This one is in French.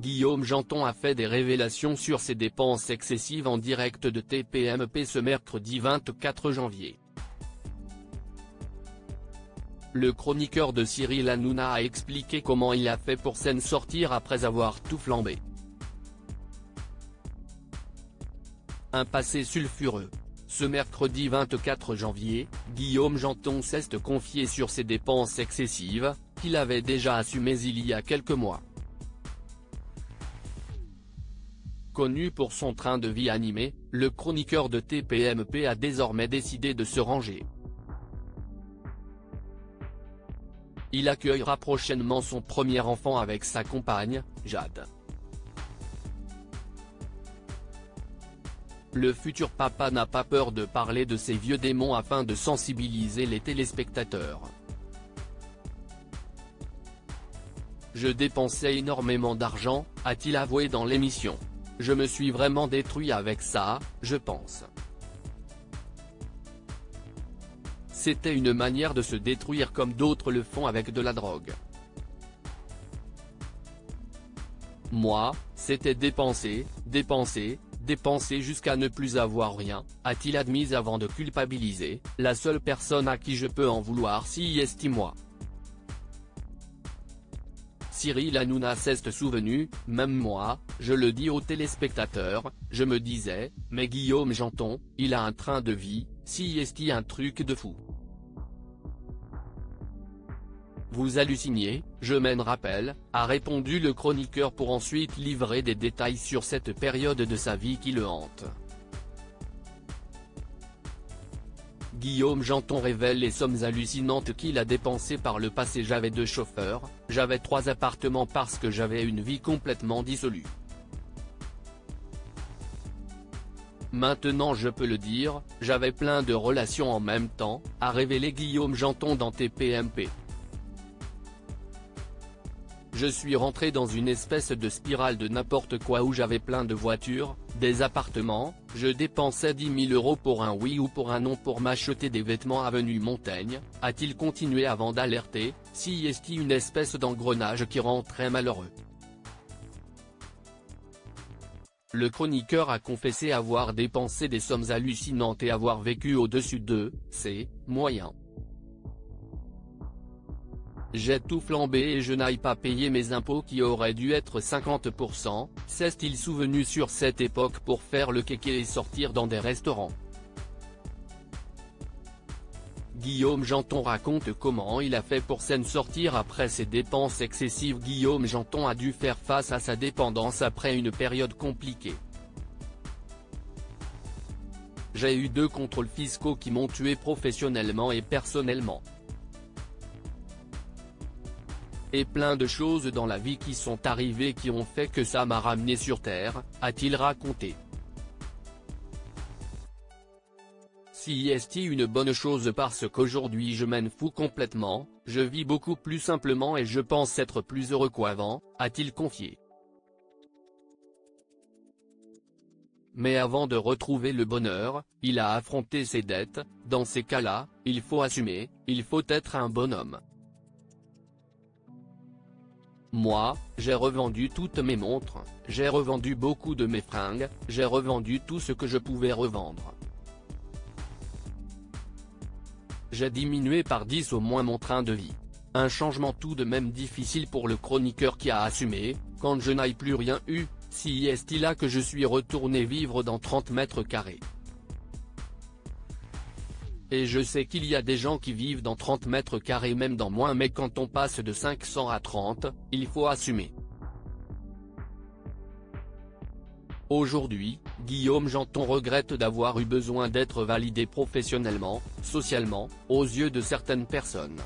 Guillaume Janton a fait des révélations sur ses dépenses excessives en direct de TPMP ce mercredi 24 janvier. Le chroniqueur de Cyril Hanouna a expliqué comment il a fait pour s'en sortir après avoir tout flambé. Un passé sulfureux. Ce mercredi 24 janvier, Guillaume Janton s'est confié sur ses dépenses excessives, qu'il avait déjà assumées il y a quelques mois. Connu pour son train de vie animé, le chroniqueur de TPMP a désormais décidé de se ranger. Il accueillera prochainement son premier enfant avec sa compagne, Jade. Le futur papa n'a pas peur de parler de ses vieux démons afin de sensibiliser les téléspectateurs. Je dépensais énormément d'argent, a-t-il avoué dans l'émission. Je me suis vraiment détruit avec ça, je pense. C'était une manière de se détruire comme d'autres le font avec de la drogue. Moi, c'était dépenser, dépenser, dépenser jusqu'à ne plus avoir rien, a-t-il admis avant de culpabiliser, la seule personne à qui je peux en vouloir c'est moi. Cyril Hanouna s'est souvenu, même moi, je le dis aux téléspectateurs, je me disais, mais Guillaume Janton, il a un train de vie, c'est un truc de fou. Vous halluciniez, je m'en rappelle, a répondu le chroniqueur pour ensuite livrer des détails sur cette période de sa vie qui le hante. Guillaume Janton révèle les sommes hallucinantes qu'il a dépensées par le passé. J'avais 2 chauffeurs, j'avais 3 appartements parce que j'avais une vie complètement dissolue. Maintenant je peux le dire, j'avais plein de relations en même temps, a révélé Guillaume Janton dans TPMP. Je suis rentré dans une espèce de spirale de n'importe quoi où j'avais plein de voitures, des appartements, je dépensais 10 000 € pour un oui ou pour un non pour m'acheter des vêtements avenue Montaigne, a-t-il continué avant d'alerter, c'est une espèce d'engrenage qui rend très malheureux. Le chroniqueur a confessé avoir dépensé des sommes hallucinantes et avoir vécu au-dessus de ses moyens. J'ai tout flambé et je n'aille pas payer mes impôts qui auraient dû être 50%, s'est-il souvenu sur cette époque pour faire le kéké et sortir dans des restaurants. Guillaume Janton raconte comment il a fait pour s'en sortir après ses dépenses excessives. Guillaume Janton a dû faire face à sa dépendance après une période compliquée. J'ai eu 2 contrôles fiscaux qui m'ont tué professionnellement et personnellement. Et plein de choses dans la vie qui sont arrivées qui ont fait que ça m'a ramené sur terre, a-t-il raconté. C'est une bonne chose parce qu'aujourd'hui je m'en fous complètement, je vis beaucoup plus simplement et je pense être plus heureux qu'avant, a-t-il confié. Mais avant de retrouver le bonheur, il a affronté ses dettes, dans ces cas-là, il faut assumer, il faut être un bonhomme. Moi, j'ai revendu toutes mes montres, j'ai revendu beaucoup de mes fringues, j'ai revendu tout ce que je pouvais revendre. J'ai diminué par 10 au moins mon train de vie. Un changement tout de même difficile pour le chroniqueur qui a assumé, quand je n'ai plus rien eu, c'est là que je suis retourné vivre dans 30 mètres carrés. Et je sais qu'il y a des gens qui vivent dans 30 mètres carrés même dans moins, mais quand on passe de 500 à 30, il faut assumer. Aujourd'hui, Guillaume Janton regrette d'avoir eu besoin d'être validé professionnellement, socialement, aux yeux de certaines personnes.